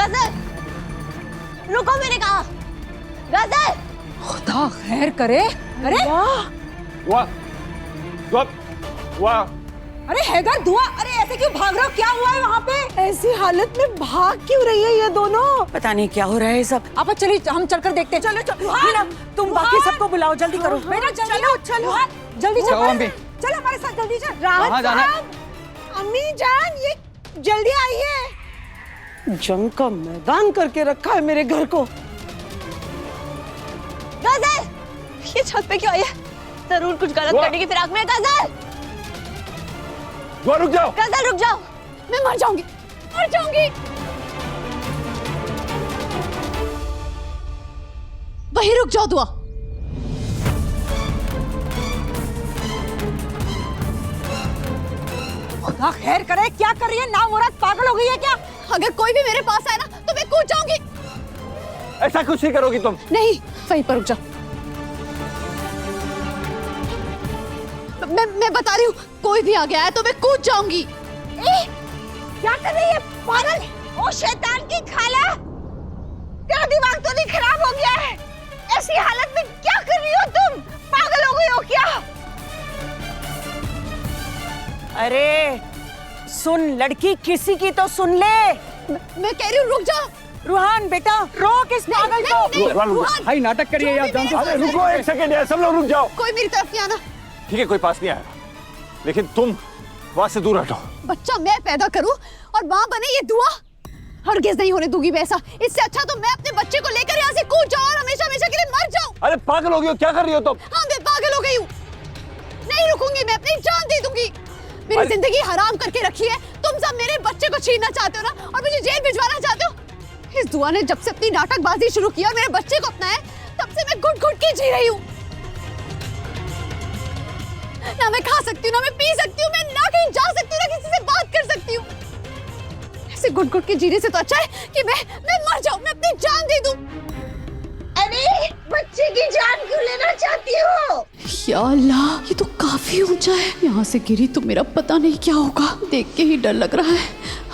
गजल रुको, मैंने कहा गजल। खुदा खैर करे। अरे वाह वाह वाह। अरे हैदर दुआ, अरे ऐसे क्यों भाग रहे हो? क्या हुआ है वहाँ पे? ऐसी हालत में भाग क्यों रही है ये दोनों? पता नहीं क्या हो रहा है सब। आप चलिए, हम चलकर देखते हैं। चलो चलो मीना, तुम बाकी सबको बुलाओ, जल्दी करो। बेटा चलो चलो जल्दी जाओ अम्मी। चल हमारे साथ, जल्दी चल। कहाँ जाना है? अम्मी जान, ये जल्दी आइए। जंग का मैदान करके रखा है मेरे घर को। गजल, ये छत पे क्यों आई है? जरूर कुछ गलत करने की फिराक में। गजल रुक जाओ। गजल रुक जाओ, मैं मर जाऊंगी, मर जाऊंगी। वही रुक जाओ दुआ। खुदा खैर करे, क्या कर रही है? ना मुराद पागल हो गई है क्या? अगर कोई भी मेरे पास आए ना तो मैं कूद जाऊंगी। ऐसा कुछ नहीं करोगी तुम। नहीं, वहीं पर रुक जाओ। मैं बता रही हूँ, कोई भी आ गया है तो मैं कूद जाऊंगी। क्या कर रही है पागल? ओ शैतान की खाला, तेरा दिमाग तो नहीं खराब हो गया है? ऐसी हालत में क्या कर रही हो तुम? पागल हो गई हो क्या? अरे सुन, लड़की किसी की तो सुन ले। मैं कह रही हूँ रुक जाओ। रूहान बेटा, रोक इस पागल को। रुहान, भाई नाटक करिए यार, जानते हो। अरे रुको एक सेकंड यार, सब लोग रुक जाओ। कोई मेरी तरफ नहीं आना। ठीक है, कोई पास नहीं आया, लेकिन तुम वहां से दूर हटो। बच्चा मैं पैदा करूं और माँ बने ये दुआ हरगिज़ नहीं होने दूंगी मैं ऐसा। इससे अच्छा तो मैं अपने बच्चे को लेकर यहाँ से कूद जाऊं और हमेशा हमेशा के लिए मर जाऊं। अरे पागल हो गई हो, क्या कर रही हो तुम? हाँ, मैं पागल हो गई हूँ। नहीं रुकूंगी, मैं अपनी जान दे दूंगी। मेरी जिंदगी हराम करके रखी है। तुम सब मेरे बच्चे को छीनना चाहते हो ना, और मुझे जेल भिजवाना चाहते हो। इस दुआ ने जब से अपनी नाटकबाजी शुरू की और मेरे बच्चे को अपनाया, तब से मैं घुट घुट के जी रही हूँ। ना मैं खा सकती हूँ, ना मैं पी सकती हूँ, मैं ना कहीं जा सकती हूँ, ना किसी से बात कर सकती हूँ। ऐसे घुट घुट के जीने से तो अच्छा है कि मैं मर जाऊँ, मैं अपनी जान दे दूँ। अरे बच्चे की जान क्यों लेना चाहती हो? या अल्लाह, ये तो काफी ऊंचा है। यहाँ से गिरी तो मेरा पता नहीं क्या होगा। देख के ही डर लग रहा है।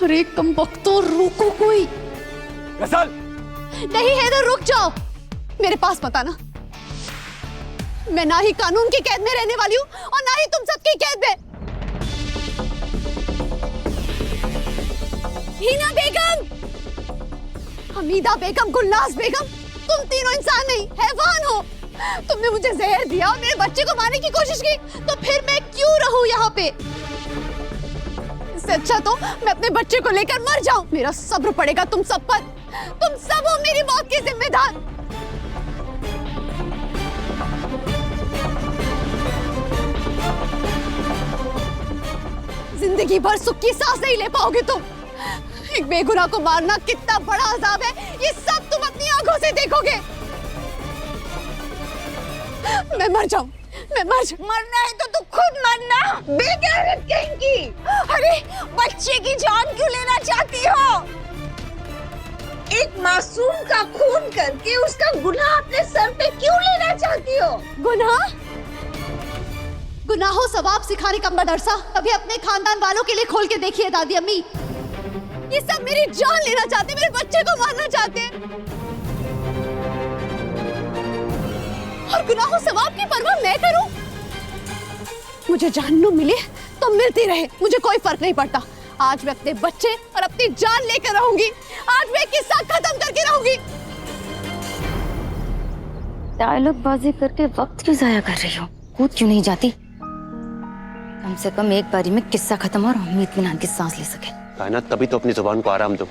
अरे कम वक्त तो रोको कोई। गजल, नहीं हैदर, रुक जाओ। मेरे पास मत आना। मैं ना ही कानून की कैद में रहने वाली हूँ और ना ही तुम सबकी कैद में। हिना बेगम, हमीदा बेगम, गुलनाज बेगम, तुम तीनों इंसान नहीं, हैवान हो। तुमने मुझे जहर दिया और मेरे बच्चे को मारने की कोशिश की, तो फिर मैं क्यों रहूं यहाँ पे? इससे अच्छा तो मैं अपने बच्चे को लेकर मर जाऊं। मेरा सब्र पड़ेगा तुम सब पर। तुम सब हो मेरी मौत के जिम्मेदार। जिंदगी भर सुख की सांस नहीं ले पाओगे तुम। एक बेगुनाह को मारना कितना बड़ा अजाब है, ये सब तुम अपनी आंखों से देखोगे। मैं मर जाऊं, मैं मर जाऊं। मरना है तो तू खुद मरना, बेगैरत कहेंगी। अरे बच्चे की जान क्यों लेना चाहती हो? एक मासूम का खून करके उसका गुनाह अपने सर पे क्यों लेना चाहती हो? गुनाह? गुनाहों सवाब सिखाने का मदरसा कभी अपने खानदान वालों के लिए खोल के देखिए दादी अम्मी। ये सब मेरी जान लेना चाहते, मेरे बच्चे को मारना चाहते हैं। और गुनाहों सवाब की परवाह मैं करूं? मुझे जहन्नुम मिले तो मिलती रहे, मुझे कोई फर्क नहीं पड़ता। आज मैं अपने बच्चे और अपनी जान लेकर रहूंगी। आज मैं किस्सा खत्म करके रहूंगी। डायलॉग बाजी करके वक्त क्यों जाया कर रही हो? कूद क्यों नहीं जाती? कम से कम एक बारी में किस्सा खत्म और हम इत्मीनान की सांस ले सके। कायनात, तभी तो अपनी जुबान को आराम दो।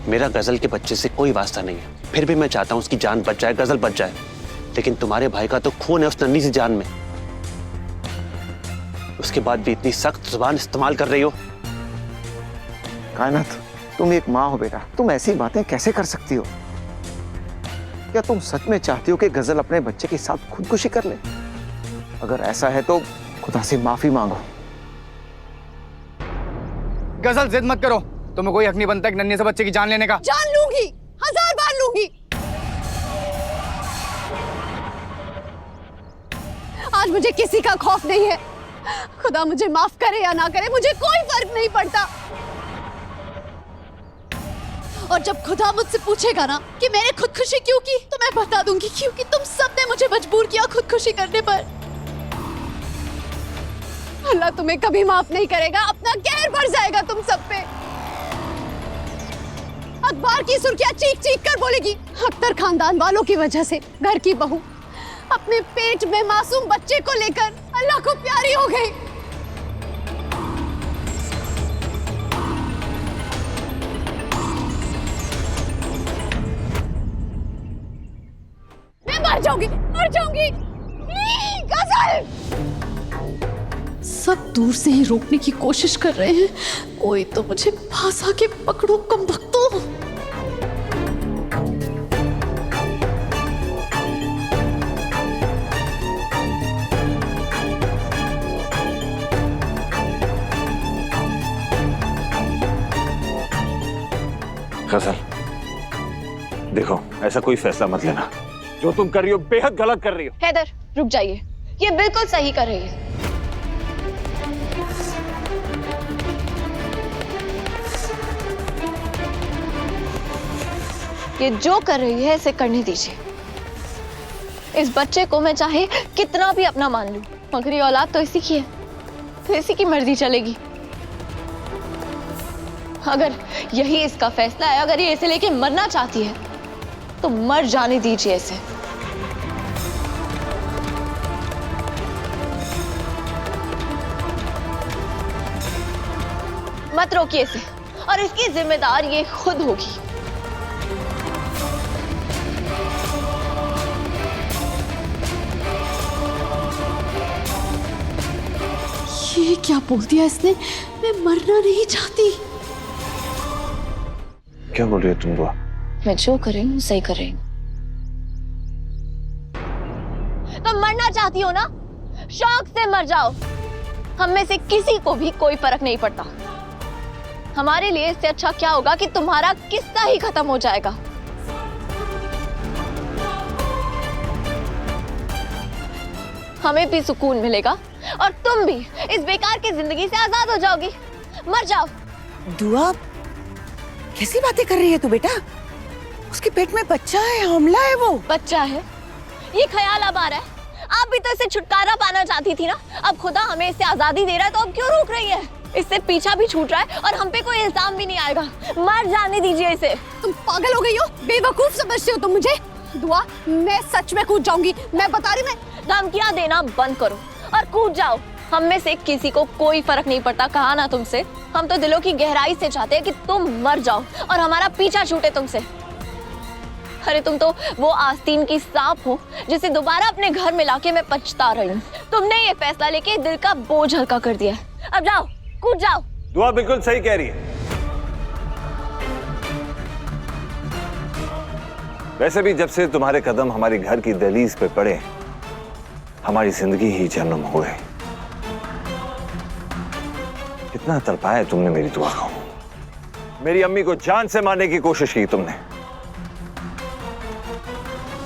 मेरा गजल के बच्चे से कोई वास्ता नहीं है, फिर भी मैं चाहता हूँ उसकी जान बच जाए, गजल बच जाए। लेकिन तुम्हारे भाई का तो खून है उस नन्ही सी जान में। उसके बाद भी इतनी सख्त जुबान इस्तेमाल कर रही हो। कायनात, तुम एक माँ हो बेटा, तुम ऐसी बातें कैसे कर सकती हो? क्या तुम सच में चाहती हो कि गजल अपने बच्चे के साथ खुदकुशी कर ले? अगर ऐसा है तो खुदा से माफी मांगो। गजल, जिद मत करो, तुम्हें कोई हक नहीं बनता एक नन्हे से बच्चे की जान लेने का। जान लूंगी, 1000 बार लूंगी। आज मुझे किसी का खौफ नहीं है। खुदा मुझे माफ करे या ना करे, मुझे कोई फर्क नहीं पड़ता। और जब खुदा मुझसे पूछेगा ना कि मैंने खुदकुशी क्यों की, तो मैं बता दूंगी क्योंकि तुम सबने मुझे मजबूर किया खुदकुशी करने पर। अल्लाह तुम्हें कभी माफ नहीं करेगा, अपना कहर भर जाएगा तुम सब पे। अखबार की सुर्खियां चीख चीख कर बोलेगी, अख्तर खानदान वालों की वजह से घर की बहू अपने पेट में मासूम बच्चे को लेकर अल्लाह को प्यारी हो गई। मैं मर जाऊंगी, मर जाऊंगी। गजल! सब दूर से ही रोकने की कोशिश कर रहे हैं, कोई तो मुझे पास आके पकड़ो कम भक्तों। गजल, देखो ऐसा कोई फैसला मत लेना। जो तुम कर रही हो बेहद गलत कर रही हो। हैदर रुक जाइए, ये बिल्कुल सही कर रही है। ये जो कर रही है इसे करने दीजिए। इस बच्चे को मैं चाहे कितना भी अपना मान लूं, मगर ये औलाद तो इसी की है, तो इसी की मर्जी चलेगी। अगर यही इसका फैसला है, अगर ये इसे लेके मरना चाहती है तो मर जाने दीजिए इसे। मत रोकिए इसे, और इसकी जिम्मेदार ये खुद होगी। ये क्या बोल दिया इसने? मैं मरना नहीं चाहती। क्या बोल रही हो तुम? मैं जो कर रही हूँ सही कर रही हूँ। तुम मरना चाहती हो ना, शौक से मर जाओ। हम में से किसी को भी कोई फर्क नहीं पड़ता। हमारे लिए इससे अच्छा क्या होगा कि तुम्हारा किस्सा ही खत्म हो जाएगा। हमें भी सुकून मिलेगा और तुम भी इस बेकार की जिंदगी से आजाद हो जाओगी। मर जाओ। दुआ, कैसी बातें कर रही है तू बेटा? उसके पेट में बच्चा है, हमला है वो। बच्चा है, ये ख्याल अब आ रहा है? आप भी तो इससे छुटकारा पाना चाहती थी ना। अब खुदा हमें इससे आजादी दे रहा है तो अब क्यों रोक रही है? इससे पीछा भी छूट रहा है और हम पे कोई इल्जाम भी नहीं आएगा। मर जाने दीजिए इसे। तुम पागल हो गई हो? बेवकूफ समझते हो तुम मुझे? दुआ, मैं सच में कूद जाऊंगी। मैं बता रही, मैं धमकियां देना बंद करो और कूद जाओ। हम में से किसी को कोई फर्क नहीं पड़ता, कहा ना तुमसे। हम तो दिलों की गहराई से चाहते हैं कि तुम मर जाओ और हमारा पीछा छूटे तुमसे। अरे तुम तो वो आस्तीन की सांप हो जिसे दोबारा अपने घर में लाके मैं पछता रही हूँ। तुमने ये फैसला लेके दिल का बोझ हल्का कर दिया है। अब जाओ, कूद जाओ। दुआ बिल्कुल सही कह रही है। वैसे भी जब से तुम्हारे कदम हमारे घर की दहलीज पे पड़े, हमारी जिंदगी ही जन्म हो गई। कितना तड़पाया तुमने मेरी दुआ को। मेरी अम्मी को जान से मारने की कोशिश की तुमने,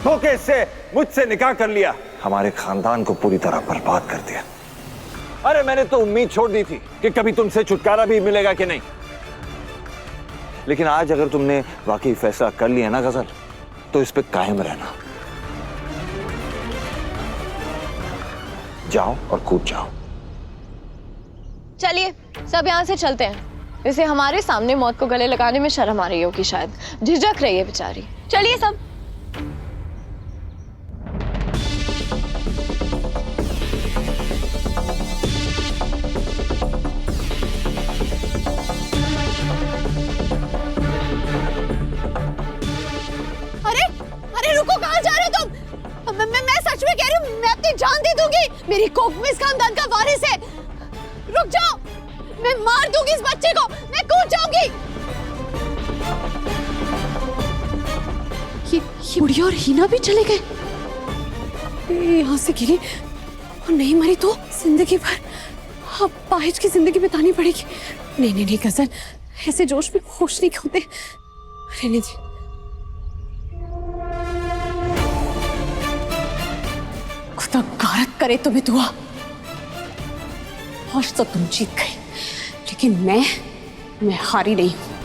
धोखे से मुझसे निकाह कर लिया, हमारे खानदान को पूरी तरह बर्बाद कर दिया। अरे मैंने तो उम्मीद छोड़ दी थी कि कभी तुमसे छुटकारा भी मिलेगा कि नहीं। लेकिन आज अगर तुमने वाकई फैसला कर लिया ना गजल, तो इस पे कायम रहना। जाओ और कूद जाओ। चलिए सब यहाँ से चलते हैं। इसे हमारे सामने मौत को गले लगाने में शर्म आ रही होगी, शायद झिझक रही है बेचारी। चलिए सब। रुको, कहाँ जा रहे हो तुम? मैं सच में कह रही हूँ, मैं अपनी जान दे दूंगी। मेरी कोख में इस खानदान का वारिस है। रुक जाओ, मैं मार दूंगी इस बच्चे को। मैं कूद जाऊंगी। ये बुढ़िया और हीना भी चले गए। यहाँ से गिरी और नहीं मरी तो जिंदगी भर अब पाहिज की जिंदगी बितानी पड़ेगी। नहीं नहीं नहीं गजल, ऐसे जोश में होश नहीं खोते। रहने दे। खुदा गारत करे तुम्हें दुआ। आज तो तुम जीत गई, लेकिन मैं हारी नहीं हूं।